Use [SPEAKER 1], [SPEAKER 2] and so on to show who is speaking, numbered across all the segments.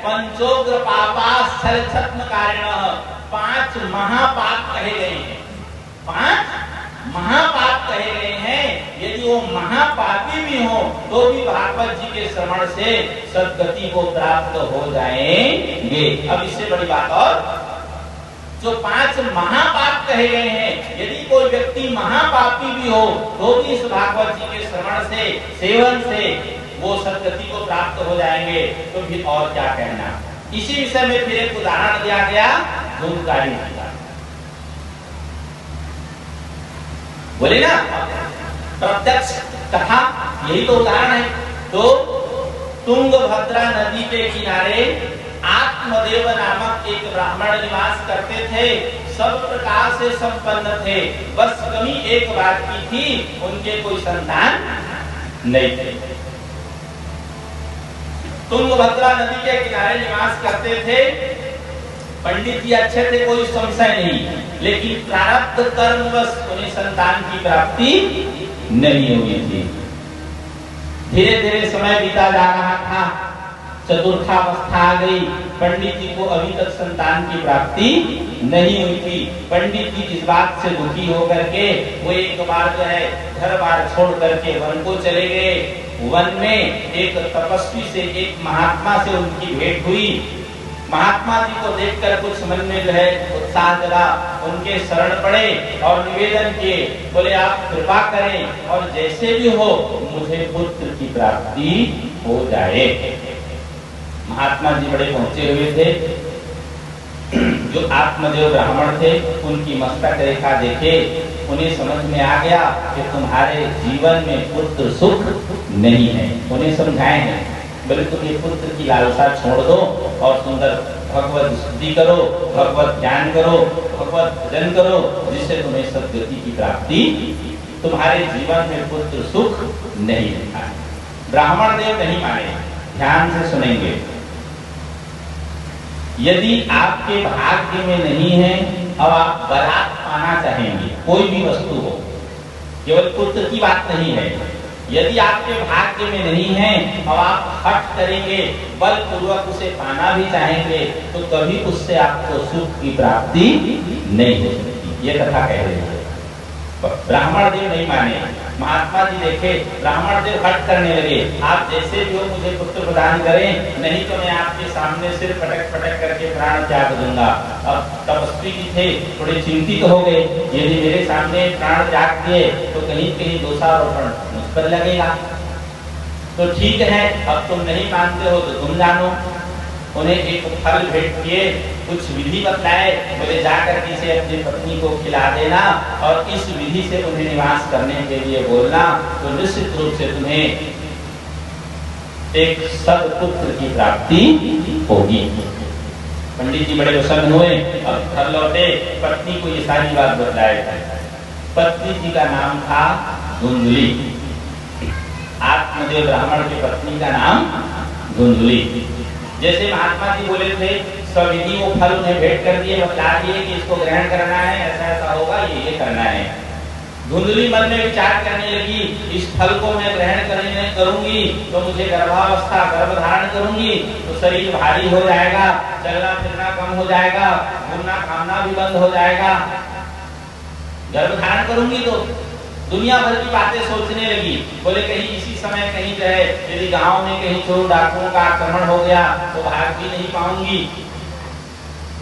[SPEAKER 1] पंचोग्र पापाश्चर्य छत्म कारिणः, 5 महापाप कहे गए हैं। 5 महापाप कहे गए हैं। यदि वो महापापी भी हो तो भी भागवत जी के श्रवण से सद्गति को प्राप्त हो जाएंगे। अब इससे बड़ी बात और, जो 5 महापाप कहे गए हैं, यदि कोई व्यक्ति महापापी भी हो तो भी इस भागवत जी के श्रवण से, सेवन से वो सद्गति को प्राप्त हो जाएंगे। तो फिर और क्या कहना। इसी विषय में फिर एक उदाहरण दिया गया धूमकारी जी का। बोले ना, प्रत्यक्ष कथा, यही तो उदाहरण है। तो तुंगभद्रा नदी के किनारे आत्मदेव नामक एक ब्राह्मण निवास करते थे। सब प्रकार से संपन्न थे, बस कमी एक बात की थी, उनके कोई संतान नहीं थे। तुंगभद्रा नदी के किनारे निवास करते थे। पंडित जी अच्छे थे, कोई संशय नहीं, लेकिन प्रारब्ध कर्मवश उन्हें संतान की प्राप्ति नहीं हुई थी। धीरे धीरे समय बीता जा रहा था, चतुर्थावस्था आ गई, पंडित जी को अभी तक संतान की प्राप्ति नहीं हुई थी। पंडित जी इस बात से दुखी होकर के वो एक बार जो है घर बार छोड़ करके वन को चले गए। वन में एक तपस्वी से, एक महात्मा से उनकी भेंट हुई। महात्मा जी को देखकर कुछ मन में जो है उत्साह जगा, उनके शरण पड़े और निवेदन किए, बोले आप कृपा करें और जैसे भी हो मुझे पुत्र की प्राप्ति हो जाए। महात्मा जी बड़े पहुंचे हुए थे। जो आत्मदेव ब्राह्मण थे उनकी मस्तक रेखा देखे उन्हें समझ में आ गया कि तुम्हारे जीवन में पुत्र सुख नहीं है। उन्हें समझाए हैं, बोले तुम ये पुत्र की लालसा छोड़ दो और सुंदर भगवत स्तुति करो, भगवत ज्ञान करो, भगवत भजन करो, जिससे तुम्हें सद्गति की प्राप्ति। तुम्हारे जीवन में पुत्र सुख नहीं है। ब्राह्मण देव नहीं माने, ध्यान से सुनेंगे। यदि आपके भाग्य में नहीं है, अब आप बरात पाना चाहेंगे, कोई भी वस्तु हो, केवल पुत्र की बात नहीं है, यदि आपके भाग्य में नहीं है, अब आप हट करेंगे, बलपूर्वक उसे पाना भी चाहेंगे, तो कभी उससे आपको सुख की प्राप्ति नहीं हो सकती। ये कथा कह रही है। ब्राह्मण देव नहीं माने। महात्मा जी देखे ब्राह्मण देव हट करने लगे, आप जैसे भी हो मुझे पुत्र प्रदान करें, नहीं तो मैं आपके सामने सिर पटक पटक करके प्राण त्याग दूंगा। अब तपस्वी जी थे, थोड़े चिंतित हो गए, यदि मेरे सामने प्राण त्याग दिए तो कहीं कहीं दोषारोपण मुझ पर लगेगा। तो ठीक है, अब तुम नहीं मानते हो तो तुम जानो। उन्हें एक फल भेंट किए, कुछ विधि बतलाए, बोले जाकर इसे अपनी पत्नी को खिला देना और इस विधि से उन्हें निवास करने के लिए बोलना, तो निश्चित रूप से तुम्हें एक सत्पुत्र की प्राप्ति होगी। पंडित जी बड़े प्रसन्न हुए, अब घर लौटे, पत्नी को ये सारी बात बतलाए। पत्नी जी का नाम था धुंधुली। आत्मदेव ब्राह्मण की पत्नी का नाम धुंधुली। जैसे महात्मा जी बोले थे, सविधि वो फल उन्हें भेंट कर दिए, बतला दिए कि इसको ग्रहण करना है, ऐसा ऐसा होगा, ये करना है। धुंधुली मन में विचार करने लगी, इस फल को मैं ग्रहण करूंगी तो मुझे गर्भावस्था, गर्भ धारण करूंगी तो शरीर भारी हो जाएगा, चलना फिरना कम हो जाएगा, घूमना खाना भी बंद हो जाएगा। गर्भ धारण करूंगी तो दुनिया भर की बातें सोचने लगी। बोले कहीं इसी समय कहीं जो है यदि गांव में कहीं चोर डाकुओं का आक्रमण हो गया तो भाग भी नहीं पाऊंगी।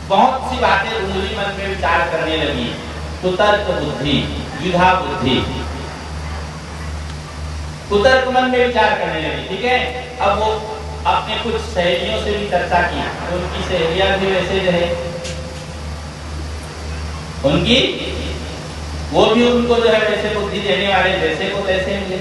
[SPEAKER 1] बहुत सी बातें धुंधुली मन में विचार करने लगी। कुतर्क बुद्धि, द्विधा बुद्धि, कुतर्क मन में विचार करने लगी। ठीक है, अब वो अपने कुछ सहेलियों से भी चर्चा की, तो उनकी सहेलियां भी वैसे जो है उनकी, वो भी उनको जो है वैसे बुद्धि देने वाले, जैसे को तैसे मिले।